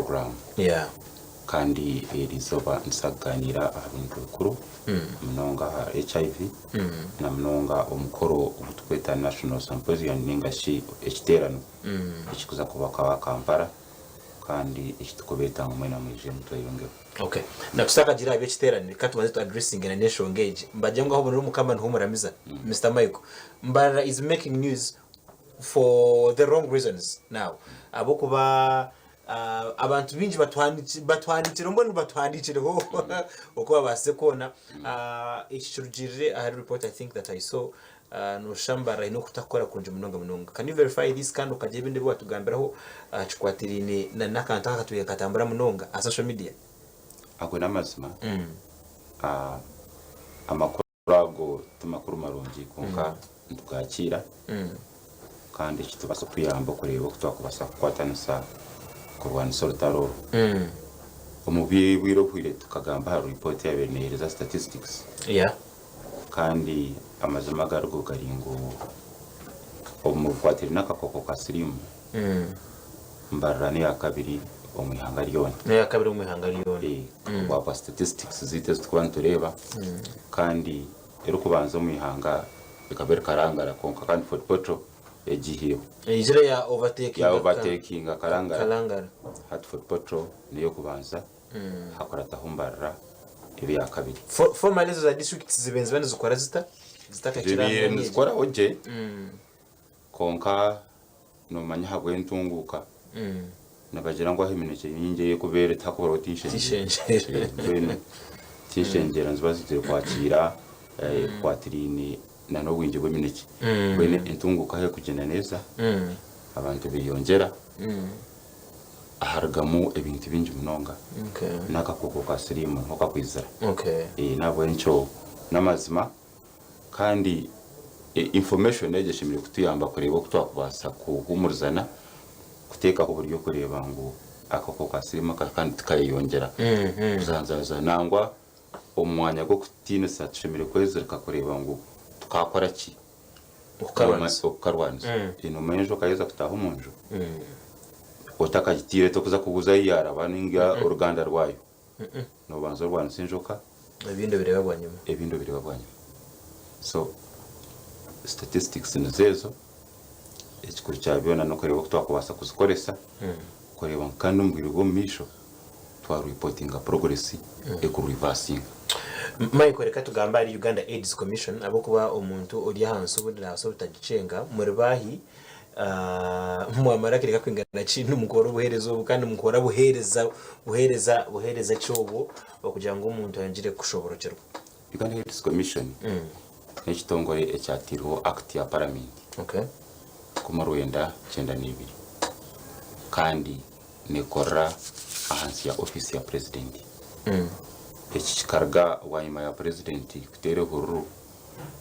program kandi rizoba nsaganira abantu bakuru mnonga HIV na mnonga umukoro ubutweta national symposium ningashi ekiterano ekikuza kubaka Kampala kandi ekitukobeta mwena mwije mutayonge. Okay, nakusaka gira abekiterano katumaze to addressing in a national gauge mbajyango aho mukamba ntumuramiza Mr. Michael Mbara is making news for the wrong reasons now abokuba abantu bingi batwandikira mbona batwandikireho uko babase kona ikicurugirire. I had a report I think that I saw no shambara ino kutakora kunje munonga. Can you verify this kind of kaje binde batugambiraho chikwatirine na nakanta katuye katambara munonga a social media akona mazima amakuru tumakuru marungi konka tukakira kandi kitubasa kuyamba kureba kutwakubasa kwatanisa kurwana soltaro umubi wiro kwire tukagamba ha report yabenereza statistics kandi amazima garugo garingo omukwatira nakakoko ka sirimu mbarani ya kabiri omwihanga lyone kwa statistics zite tukwantureba kandi ero kubanza omwihanga bikabera karangara konka kandi for potro ejihiyo ijire ya overtaking karangara hat for potro niyo kubanza hakorata humbarra iri ya kabiri formalizo za district zibenzibane zikora zitakakira zikora oje konka no manya hagwe ntunguka nabagira ngo ahimineke yingiye kubere takoro tishengera nzibazije kwakira kwatirine na no winje bw'imineke bene intunguka he kugenda neza abantu biyongera ahargamu ebintu bingi munonga nakakoko ka sirimu nkoka kwizera nabo encho namazima kandi information yegeshimire kutuyamba kureba kutwakubasa kuhumurizana kuteka ku buryo kureba ngo akakoko ka sirimu kandi tukayongera kuzanzaza nangwa omwanya go kutinisa tushimire kwezera kakureba ngo tukakora ki ukarwanza ino menjo kayeza kutaha umunjo otakagitire tokuza kuguza yara baninga uruganda rwayo no banzo rwana sinjoka ebindo bireba bwanyuma so statistics nizezo ekikuru cyabyona no kureba kutwakubasa kuzikoresa kureba kandi umbwira bwo misho twa reportinga progress ekuru reversing. Michael reka tugamba ari Uganda AIDS Commission abokuba omuntu ori hansi ubudira so butagicenga muribahi mwamara kireka kwingana kintu mukoro buherezo kandi mukora buhereza cyobo okugira ngo umuntu yangire kushoborokerwa. Uganda AIDS Commission n'ekitongore ekyatiriho act ya parliament kumarwenda 92 kandi nekora ahansi ya office ya president ekikarga wayima ya president kutere hururu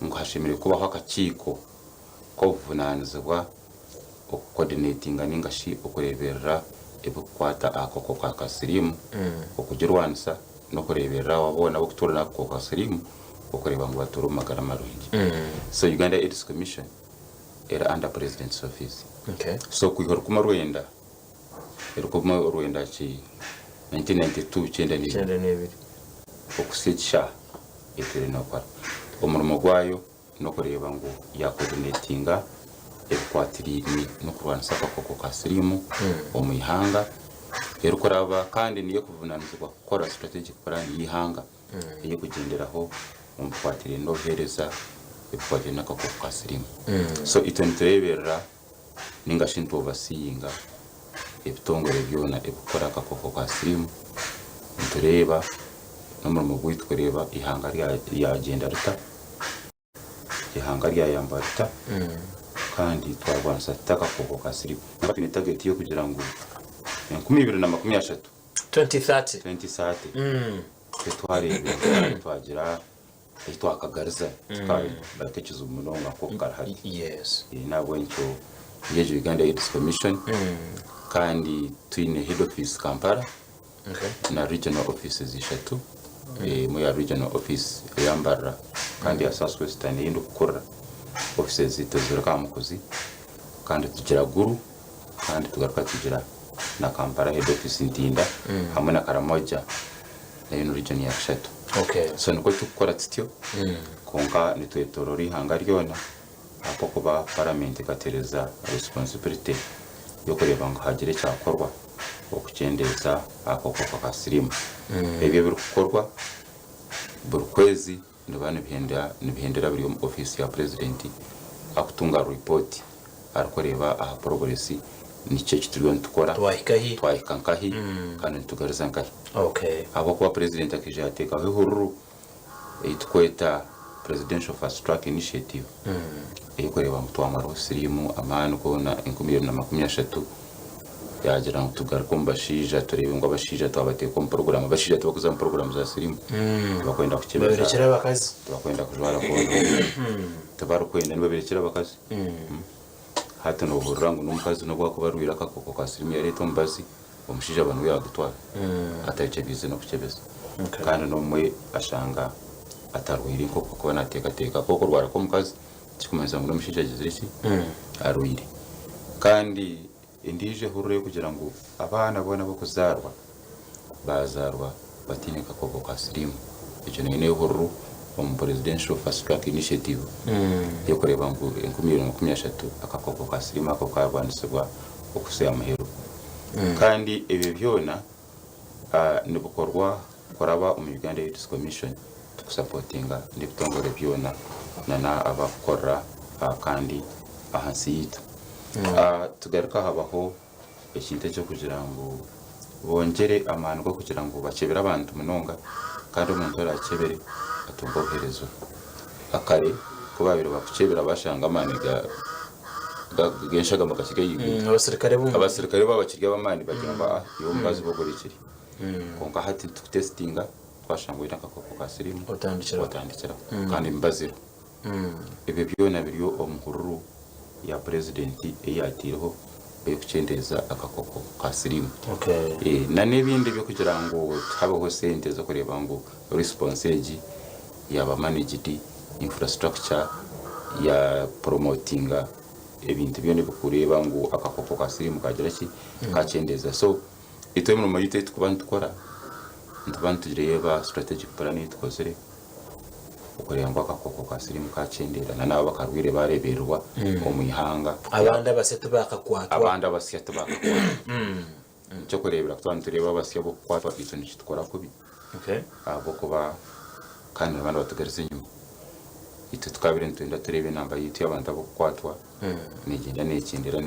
ngo hashimire kubaho akakiko ko vunanizwa coordinating ningashi okureberera ebukwata akoko ka sirimu okugirwanisa no kureberera wabona okutura nako ka sirimu okureba ngo baturu magara marungi. So Uganda AIDS Commission era under president's office. So kuihor kumarwenda ki 1992 chenda ni okusecha etere nakwa omurimo gwayo no kureba ngo ya coordinatinga ekwatiri no kurwanisa akakoko ka sirimu omwihanga ero kuraba kandi niyo kuvunanizwa gukora strategic plan yihanga iyo kugenderaho umkwatiri no hereza ekwatiri nakakoko ka sirimu. So itenterebera ningashinto basiyinga ebitongore byona ebukora akakoko ka sirimu ntureba nomurimo gwitwa kureba ihanga rya agenda ruta ihanga rya yambarita kandi twarwanisa takakoko ka sirimu bakine target yo kugira ngo 2030 twarebye twagira twakagariza batekerezo umunonga ko karahari nabo nicyo yeje Uganda AIDS Commission kandi twine head office Kampala na regional offices ishatu mu ya regional office yambara kandi ya South Western yindo gukora offices zitozera kamukozi kandi tugira guru kandi tugaruka tugira na Kampala head office Ntinda hamwe na Karamoja na ino region ya Kishatu. Okay. So niko tukora tutyo konka nitwetorori hanga ryona apo kuba parliament ikatereza responsibility yo kureba ngo hagire cyakorwa okukendeza akoko ka sirimu. Ebyo biri gukorwa buri kwezi nibihendera biri mu office ya president akutunga report arikoreba aha progress niche kituriyo ntukora twahikankahi kandi ntugariza nkahi. Okay. Abo kuba president akijateka hururu eitukweta presidential fast track initiative eyikoreba mutwamaro sirimu amani kona 2023 yagira ngo tugaruka mbashija turebe ngo abashija twabateka mu program abashija tubakuza mu program za sirimu bakwenda kukebeza baberekera abakazi bakwenda kujwara ko tabarukwenda nibaberekera abakazi hata no burango n'umukazi no bwako barwira akakoko ka sirimu ya leta mbazi umushija abantu yagutwara atayicebize no kukebeza kandi no mwe ashanga atarwira koko ko nateka koko rwara ko mukazi kikomeza ngo umushija agiziriki arwire kandi indije hurure kugira ngo abana bona bo kuzarwa bazarwa batineka koko ka sirimu. Icyo ni hururu mu presidential fast track initiative yo kureba ngo 2023 akakoko ka sirimu ako karwandisirwa okuseya amahero kandi ebyo byona nibukorwa koraba mu Uganda AIDS Commission tukusupportinga ndibitongore byona na abakora kandi ahansi yita tugaruka habaho ikintu cyo kugira ngo bongere amandwa kugira ngo bakebera abantu munonga kandi umuntu arakebere atungoherezo akare kuba biro bakukebera bashanga amaniga genshaga makashike yigu abasirikare babakirya bamani bagira ngo yo mbazi bogorikiri konka hati testinga twashangwira akakoko ka sirimu otandikira kandi mbaziro ibyo byona biriyo omuhururu ya president eyatiriho ekukendeza akakoko ka sirimu. Okay. Na nebindi byo kugira ngo habaho sente zo kureba ngo response yaba managed infrastructure ya promotinga ebintu byone bukureba ngo akakoko ka sirimu kagira ki kacendeza. So ito mu mayite tukubantu tukora ntubantu direba strategic plan tukozere ukorera ngo akakoko ka sirimu kacendera na nabo bakarwire bareberwa omuyihanga abanda basetu bakakwatwa cyo kurebera twantu tureba basya bo kwatwa icyo ni kitwara kubi. Okay. Abo kuba kandi abantu batugarize nyuma ito tukabire ntunda turebe namba yitu y'abantu abo kwatwa nigenda n'ikindera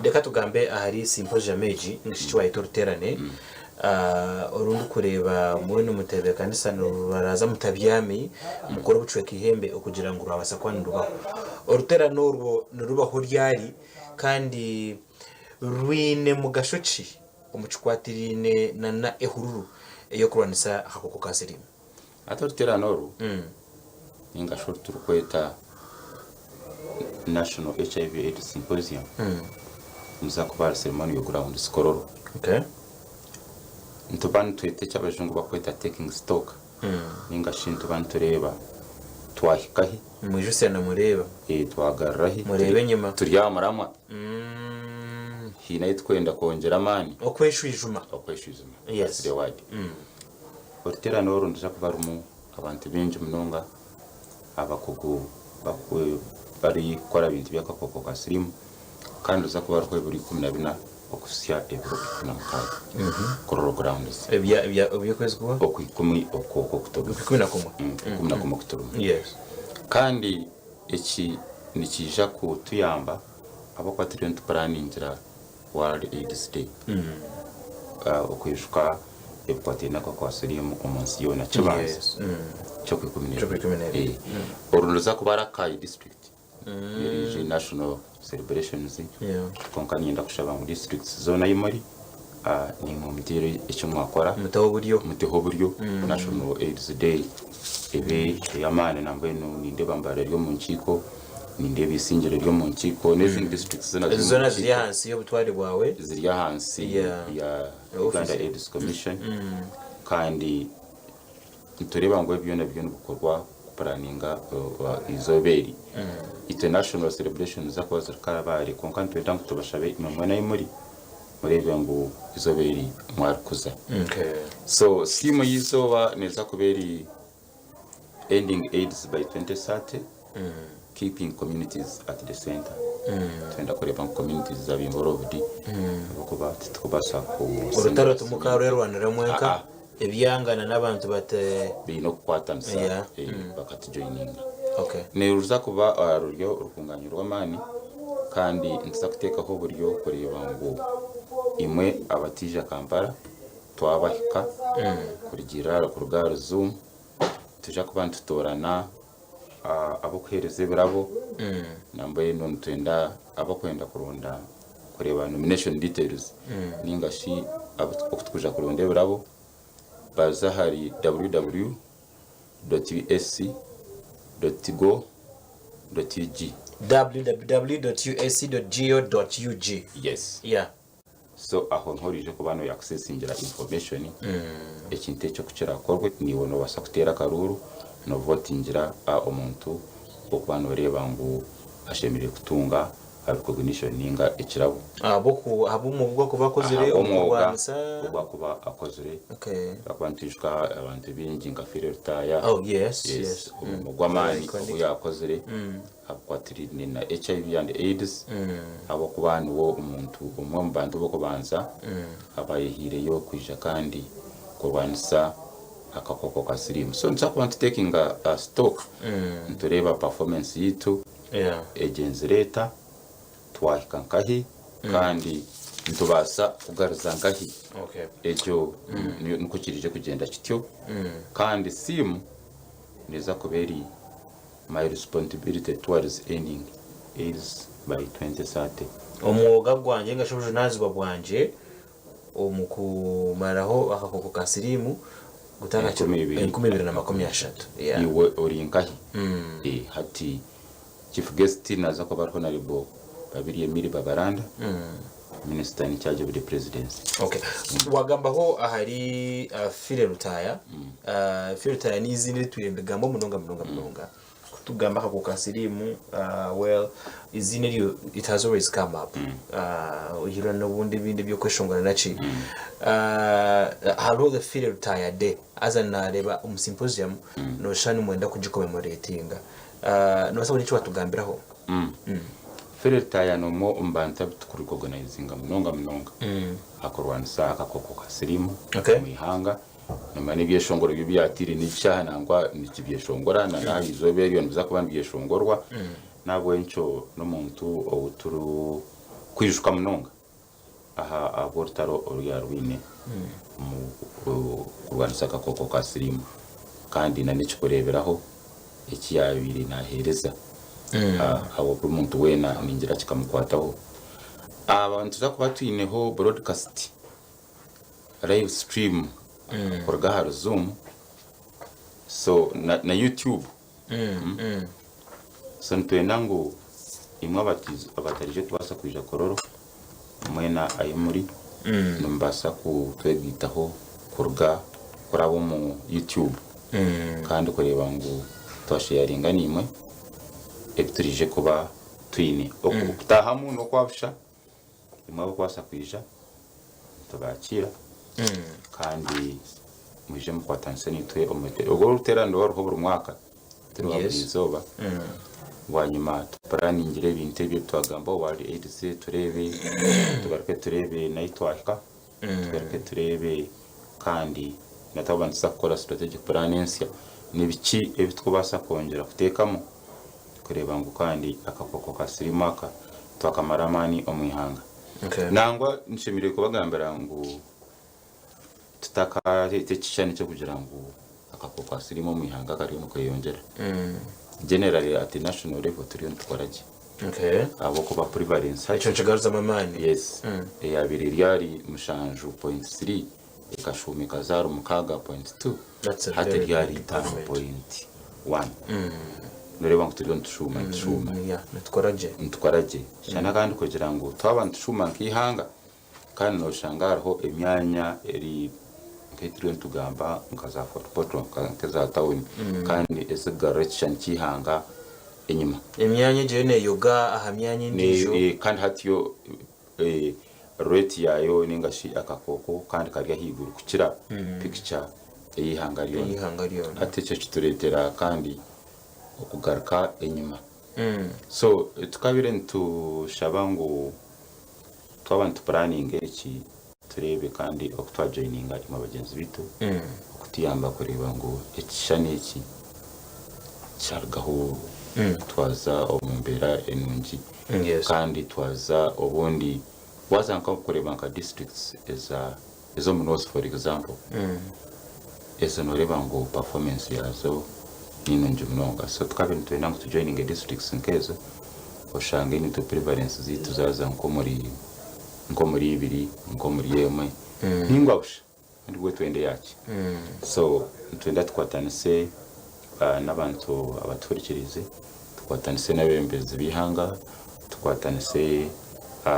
reka tugambe ahari symposium meji ngishitwa itoruterane urundi kureba muri n'umutebe kandi sano baraza mutabyami mukoro bucweka ihembe okugira ngo urabasa kwandubaho uruterano rubaho ryari kandi ruine mu gashoci umucikwatirine na ehururu yo kuranisa akakoko ka sirimu atoruterano ru ingashoro turukweta National HIV AIDS Symposium muzakubara ceremony yo ground skororo. Okay. Ntubanu twete cy'abajungu bakweta taking stock ningashintu bantureba twahikahi mwijuse na mureba twagarrahi murebe nyuma turyamuramwa hina itwenda kongera amani okweshwijuma yes the word ortera noro ndza kubarumu abantu benje munonga abakugu bakwe bari kora bintu byakakoko ka sirimu kandi uza kubaruko buri 12 okusya ebiro na mukaya kororo grounds ebya kwezi kuba okikumi okoko kutoba 11 kutoba. Yes. Kandi iki nikija kutuyamba abakwatiriye ntuplaningira World AIDS Day okwishuka ebikwatina kwa sirimu omunsi yona kibanza cyo kwikumira orunza kubara kai district yeri national celebrations konkani nda kushaba mu districts zona yimari ni mu mutire icyo mwakora mutaho buryo National AIDS Day ebe yamane nambaye no ninde bambara ryo mu nkiko ninde bisingire ryo mu nkiko n'izindi districts zona ziri hansi yo butwari bwawe ziri hansi ya Uganda AIDS Commission kandi tureba ngo ibyo nabyo bukorwa planinga izoberi international celebrations zakoze karabari konkantu twenda kutubashabe imwe nayo muri murebe ngo izoberi mwarkuza. So simu yizoba neza kuberi ending AIDS by 2030, keeping communities at the center. Twenda kureba communities zabi involved kuba tukubasha ku urutaro tumuka rero mwenka ebyangana n'abantu bate bino kwatansa bakatujoininga. Okay. Ne ruza kuba ruryo rukunganyo rw'amani kandi nza kutekaho buryo kureba ngo imwe abatija Kampala twabahika kugira ku rugaro Zoom tuja kuba tutorana abo kwereze birabo nambaye none twenda abo kwenda kurunda kureba nomination details ningashi abo kuja kurunda birabo baza hari www.usc.go.ug www.usc.go.ug. Yes. Yeah. So aho nkorije ko bano accessingira information ekinte cyo kucira korwe niwono basa kutera karuru no votingira omuntu okubano reba ngo ashemire kutunga recognition ninga ekirabo aboku mu bwoko bakozire omurwanisa kuba akozire. Okay. Bakwantushka abantu bingi nga Firetaya. Oh yes. Mugwamani ko yakozire akwatiri na HIV and AIDS abo kubanu wo umuntu umwe mu bantu boko banza abayihire yo kwija kandi kurwanisa akakoko ka sirimu. So nza kuba taking a stock ntureba performance yitu agency leta twahika nkahi kandi ntubasa kugaruza nkahi. Okay. Ejo nuko kirije kugenda kityo kandi simu neza kuberi my responsibility towards ending is by 2030. Omwoga gwanje ngashobora nazibwa bwanje omukumaraho akakoko ka sirimu gutanga 2023. Yeah. Iwe orinkahi hati chief guest naza ko barho na ribo babiri Emiri Babaranda minister in charge of the presidency. Okay. Wagambaho ahari Firetaya. Firetaya ni izindi tuyembegambo munonga kutugamba kako kasirimu well izindi ryo it has always come up. Uhira no bundi bindi byo kweshongana nachi. Halo the Firetaya day azanareba symposium no shani mwenda kujikomemoratinga. No sabu nicho watugambiraho. Firetaya no mo umbanta tukuri organizinga munonga akorwanisa akakoko ka sirimu mwihanga namani byeshongoro byatiri n'icyaha nangwa n'ikibyeshongora na izoberi niza kubana byeshongorwa nabo encho no muntu obuturu kwijuka munonga aha abortaro oruyarwine mu kurwanisa akakoko ka sirimu kandi na n'ikikureberaho ikiyabiri nahereza abo umuntu wena ningira kikamukwataho abantu za kuba tuyineho broadcast live stream kurugaharo Zoom so na YouTube so ntwenda ngo imwe abatarije tubasa kwija kororo mwena ayo muri numbasa kutwegitaho kuruga kurabo mu YouTube kandi kureba ngo twasharinga nimwe ebiturije kuba twine okutahamu no kwabusha imwe kwasa kwija tubakira kandi muje mu kwatanse nitwe omete ubwo ruterano wari buri mwaka tubabizoba wanyuma tuparaningire ibintu byo twagamba wari AIDS turebe tugaruke turebe naitwahika tugaruke turebe kandi natabanza gukora strategic planning nibiki ebitwubasa kongera kutekamo kureba ngo kandi akakoko ka SISIIMUKA twakamaramani omwihanga. Okay. Nangwa nshimire kubagambira ngo tutakate cyane cyo kugira ngo akakoko ka SISIIMUKA omwihanga kari no kweyongera. Generally at national level turiyo twaraje. Okay. Abo kuba prevalence ico kigaruza amamani. Yes. Eyabiri ryari mushanju 0.3 ikashumika 0.2. Hati ryari 5.1. Nureba ngo turiyo ntushuma yeah ntwaraje cyane kandi kugira ngo twabantu tushuma nkihanga kandi no shangaraho emyanya eri ketiriyo ntugamba nkaza football kaza town kandi esigaration kihanga enyuma emyanya je ne yoga ahamyanya ndijo kandi hatiyo rate yayo ningashi akakoko kandi kari higuru kukira picture eyihangariyo ate cyo kituretera kandi okugaruka enyuma so tukabire ntushabangu twabantu planning eki turebe kandi okutwa joining mu bagenzi bitu okutiyamba kureba ngo ekishani eki cyargaho twaza omumbera enungi kandi twaza obundi wazanka kureba nka districts ezo mu north for example ezo noreba ngo performance yazo ninungi munonga so tukabire ntwenda ngo tujoining districts nkezo oshange ni to prevalence zitu zaza nko muri ibiri nko muri yemwe ningwabusha ndi gwe twende yaki so twenda tukwatanise n'abantu abaturikirize tukwatanise n'abembezi bihanga tukwatanise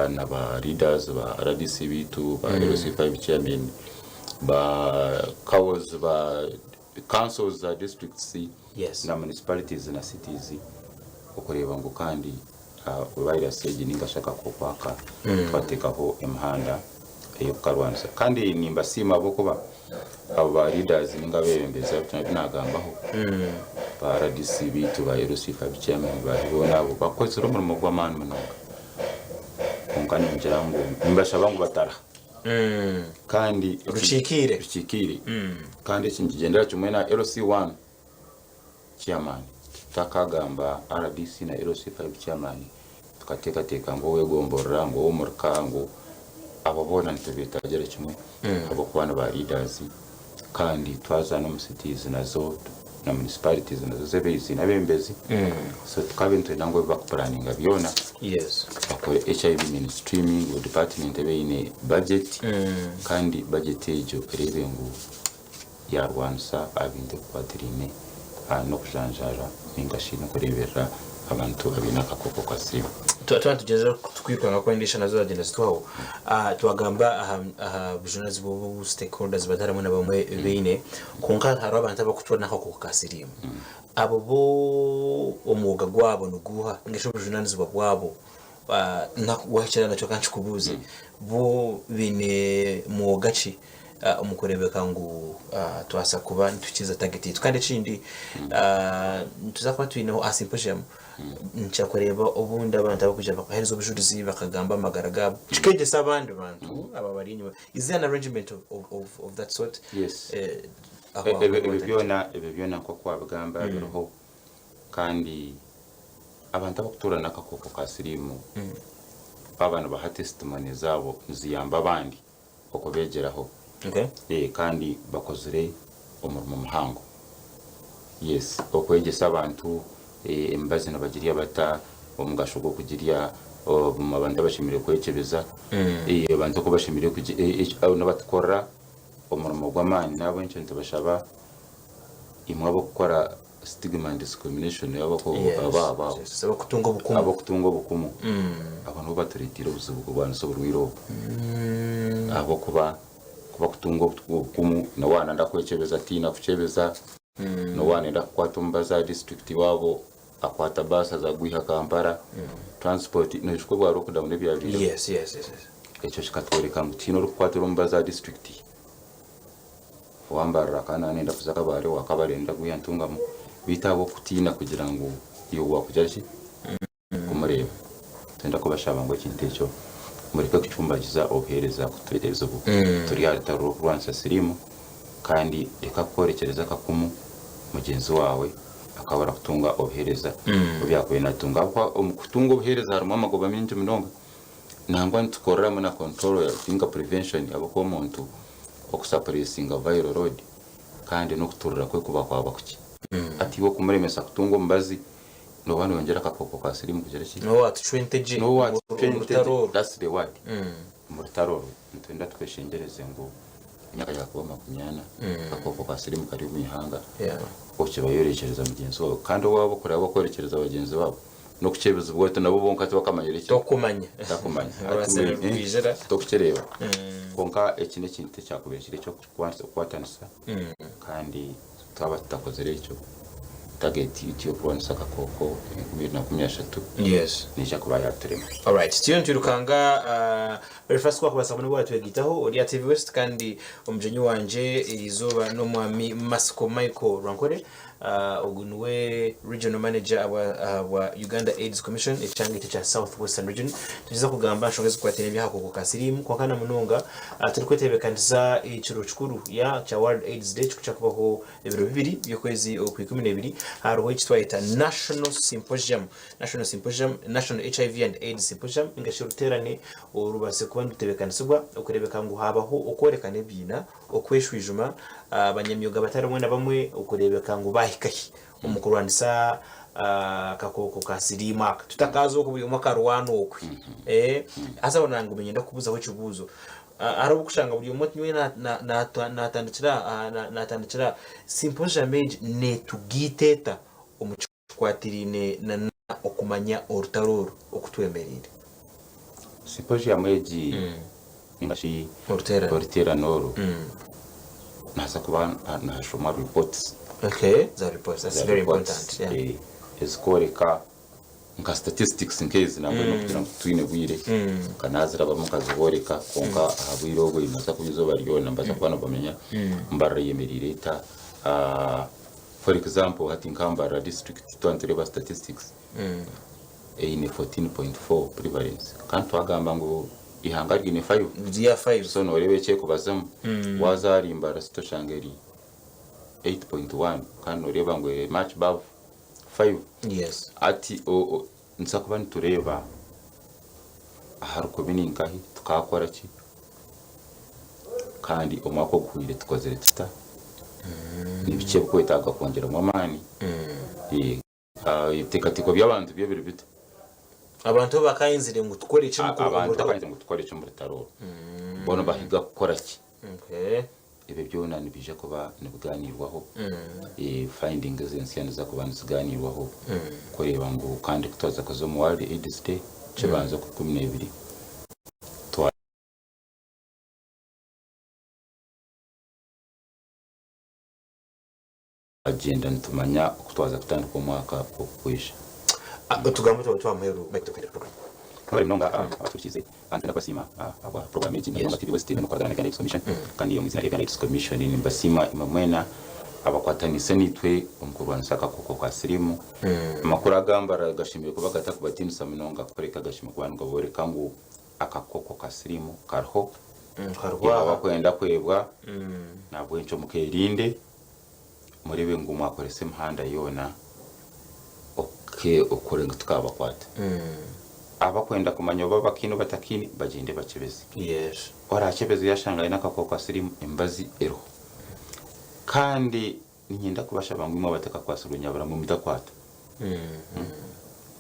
n'aba leaders ba RDC bitu ba LC5 chairman ba cows ba councils za districts na municipalities na cities okureba ngo kandi virus egi ningashaka kokwaka twatekaho emhanda eyo karwanza kandi nimba sima abo kuba aba leaders ningabembeza nagambaho ba RDC bitu ba LC5 chairman ba nabo bakoze rumurimo gw'amani munonga konkani ngirango nimbashabangu batara kandi ruchikire kandi kingigendera kimwe na LC1 chairman takagamba RDC na LC5 chairman tukateka ngo wegomborera ngo umurka ngo ababona ntibetagera kimwe abo kubana ba leaders kandi twaza no cities nazo na municipalities nazo zebezi nabembezi so tukabintu nango bakuplanninga byona bakore HIV mainstreaming with department ine budget kandi budget ejo rebe ngo yarwansa abinde kwatirine no kujanjara ningashino kurebera abantu abina kakoko kwa sirimu tugeze tukwipanga ko indisha nazo agenda zitwaho twagamba bujonazi bo stakeholders bataramo nabamwe bine konka haro abantu abakutwa nako kwa sirimu abo bo omuga gwabo nuguha ngisho bujonazi bwabo nakwakira nacho kanchi kubuze bo bine mu gaci umukurebeka ngo twasa kuba tukiza target kandi kindi tuzakwa twinaho asymposium nchakureba obundi abantu abakuja bakahereza obujulizi bakagamba amagaraga chikeje sabandi bantu aba bari inyuma is there an arrangement of that sort? Yes. Ebyona ko kwabagamba biroho kandi abantu abakutura nakakoko ka sirimu abantu baha testimony zabo ziyamba abandi okubegeraho kandi bakozere umurimo muhango okwegesa abantu embazi nabagiriya bata omugashogo kugiriya abantu bashimire kwekebeza abantu ko bashimire nabatukora umurimo gw'amani nabo ncyo ntibashaba imwabo gukora stigma and discrimination yabako abo kutunga bukumu abantu baturitira ubuzubu bw'abantu soburwiro abo kuba kutunga bukumu na wana ndakwekebeza ati nakuchebeza no wana ndakwatumba za district wabo akwata basa za guiha Kampala transport no shiko bwa lockdown bya biro yes echo shikatwereka mutino rukwatulumba za district wambara kana nenda kuzaka bare wakabarenda guyantunga bitabo kutina kugira ngo iyo wakujaje kumureba tenda ko bashaba ngo kintecho muri ko kichumbagiza ohereza kutuhereza ubu turi harita rwansa sirimu kandi reka korekereza kakumu mugenzi wawe akabara kutunga ohereza ubyakuye natunga kwa kutunga ohereza harimo amagoba minje munonga nangwa ntukorera mu na control ya finger prevention abako umuntu okusuppressinga viral load kandi no kuturura kwe kuba kwaba kuki ati wo kumuremesa kutunga mbazi no bano yongera kakoko ka sirimu kugera ki no what 20g no what 20 that's the word murtaro ntenda tweshengereze ngo nyaka yakuba makunyana kakoko ka sirimu kari mu ihanga oche bayorekereza mugenzi wabo kandi wabo kureba korekereza abagenzi babo no kuchebeza ubwo nabo bonka bakamanyere cyo takumanya tokuchereba konka ekine kinte cyakubeshire cyo kwatanisa kandi twaba tutakozere cyo target y'icyo kurwanya akakoko 2013 yes nisha kuba yaturema. All right, stiyo ntirukanga very fast kwa kubasa muri watu yagitaho uri TV West kandi umjenyi wanje izuba no mwami Masco Michael Rankore ugunwe regional manager wa Uganda AIDS Commission ichangi cha South Western region tuziza kugamba shongeze kwatene byako ku kasirimu kwa kana munonga turi kwetebekanza iciro chukuru ya cha World AIDS Day kuchakubaho ibiro bibiri byokwezi ku 12 haro cyitwa National Symposium National HIV and AIDS Symposium ingashiruterane urubase kuba ndutebekanizwa ukurebeka ngo habaho ukorekane byina okweshwijuma abanyamyuga bataramwe na bamwe ukurebeka ngo bahikahi umukurwanisa kakoko ka SISIIMUKA tutakazo ku mwaka rwano okwi asa bonanga umenyenda kubuza ho kibuzo arabo kushanga buri umwe natandikira symposium age ne tugiteta umuchwatirine na okumanya orutaroro okutwemerire symposium age ngashi ortera noro nasa kuba nashoma reports. Okay, the reports, that's very important. Yeah. Eskoreka nka statistics in case nabwo no kugira ngo twine bwire kanazira bamukaziboreka konka ahabwirogo imasa kubizoba ryo nambaza kubana bamenya mbara yemerire ta for example hati Nkambara district twantureba statistics ine 14.4 prevalence kantu agamba ngo ihangarwe ni 5 yeah 5 so no rebeke kubazamu wazari imbara sitoshangeri 8.1 kandi ureba ngo much above 5 yes ati nsakuba ntureba aharuko biningahi tukakora ki kandi umwako kuire tukoze register nibice kwetaga kongera mu mani itekatiko by'abantu byo biri bite abantu bakayinzire ngo tukore iki mu rutaro bono bahiga gukora ki okay ibe byona nibije kuba nibuganirwaho findings zensiana za kuba niziganirwaho kureba ngo kandi kutoza kozo mu World AIDS Day kibanza ku 12 agenda ntumanya kutwaza kutandika umwaka okwisha tugambo twamheru back program Kore mnonga atuchize antena basima aba program yetu ni TV West no kwa Gad AIDS Commission kandi yo muzina Gad AIDS Commission ni basima imamwena abakwatanise nitwe umukurwanisa kakoko kwa sirimu amakuru agambara gashimire kuba gatakubatinisa mnonga koreka gashimire kubandwa boreka ngo akakoko ka sirimu karho abakwenda kwebwa nabwo enco mukerinde muribe ngo mwakorese mhanda yona okurenga tukabakwata abakwenda kumanya baba kino batakini bagende bakebeze yes orachebeze yashangaye nakakoko asirimu imbazi ero kandi ninyenda kubasha bangwimo bataka kwasurunya bara mu mitakwata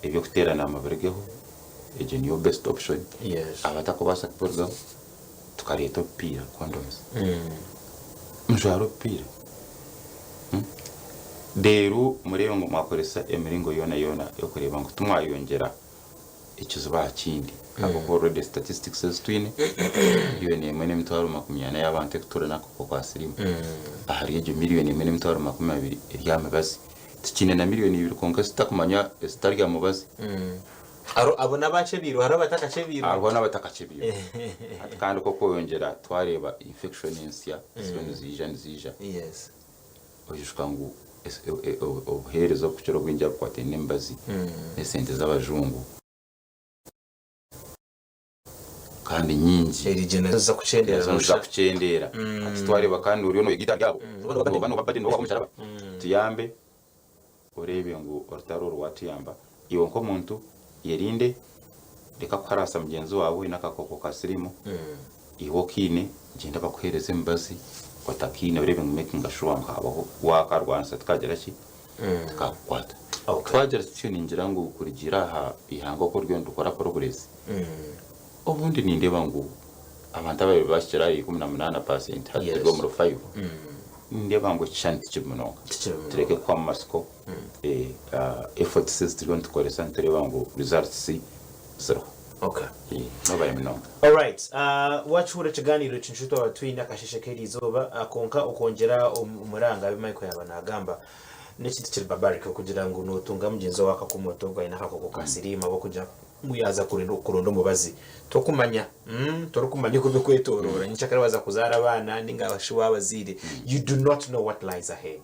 ebyo kuterana amabergeho eje niyo best option yes abatakobasa kuporga tukareto pira condoms mjaro pira deru murebe ngo mwakoresa emiringo yona yo kureba ngo tumwayongera ikizuba kindi abo already statistics twine miliyoni imwe n'emitwaro 20 y'abantu kuturana ko kwa sirimu ahari ejo miliyoni imwe n'emitwaro 20 ryamabazi tukine na miliyoni 2 konka sitakumanya sitarya mubazi abo nabacebiro hari abatakacebiro abo nabatakacebiro kandi ko yongera twareba infection insia zija yes oyishwa ngo obuherezo kucero bwinja kwate nembazi esente z'abajungu kandi nyingi erigena za kucendera ati twareba kandi uriyo no igita ryabo bano babadi no bamucara tuyambe urebe ngo ortaro rwatiyamba iyo nko muntu yerinde reka kwarasa mugenzi wawe nakakoko ka sirimu iho kine genda bakuhereze mbazi watakine urebe ngo making sure ngo habaho wakarwansa tukagera ki tukakwata twagera cyo ningira ngo kurigira ha ihango ko ryo ndukora progress obundi nindeba ngo abantu abaye bashira 18% hatigo mu 5 ndeba ngo chanti kimuno tureke kwa masco effort system tukoresa ntereba ngo results zero okay nobaye mnonga all right wachura kiganiro cy'inshuto abatwina kashishekeri izoba akonka ukongera umuranga b'Michael yabana agamba n'ekintu kiri barbaric kugira ngo notunga mugenzi waka ku moto gwa inaka ko kasirimu abo kuja muyaza kurondo mubazi tokumanya torukumanya ko bikwetorora nyichakara baza kuzara abana ninga abashiwa abazire you do not know what lies ahead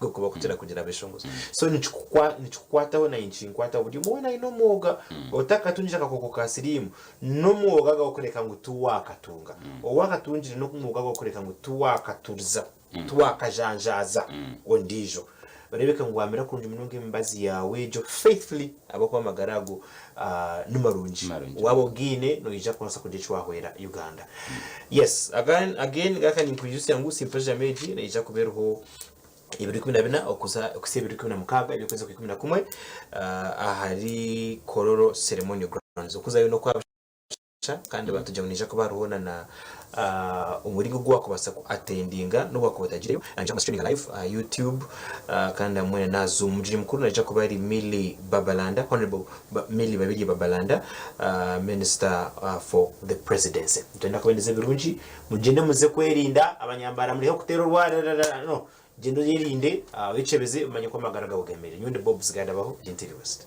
ngo kuba kugira beshongoza so nichukwataho na inchikwata budi mubona ino muoga otaka tunjika ko kasirimu no muoga ga okureka ngo tuwakatunga owakatunjire no kumuoga ga okureka ngo tuwakaturiza tuwakajanjaza ondijo barebeka ngo amera kunje munonge mbazi yawe jo faithfully abako magarago numarunji wabo gine no ija konsa kujechwa hwera Uganda. Yes, again gaka ni kuyusi yangu simple meji na ija kuberuho ibiri 12 okuza okusebiri 16 ibyo kweza 11 ahari kororo ceremonial grounds okuza yo no kwa kandi batujyanisha ko baruhona na umuringo gwako basa ku attendinga no bako batagireyo anje streaming live YouTube kandi amwe na Zoom mjini mkuru na jako bari Millie Babalanda Honorable Millie Babiri Babalanda Minister for the Presidency tenda kubendeze birunji mugende muze kwerinda abanyambara muri ho kutero rwara no gendo yirinde wicebeze umanye ko magaraga bugemere nyundi Bob's Gad Abaho Gentile West.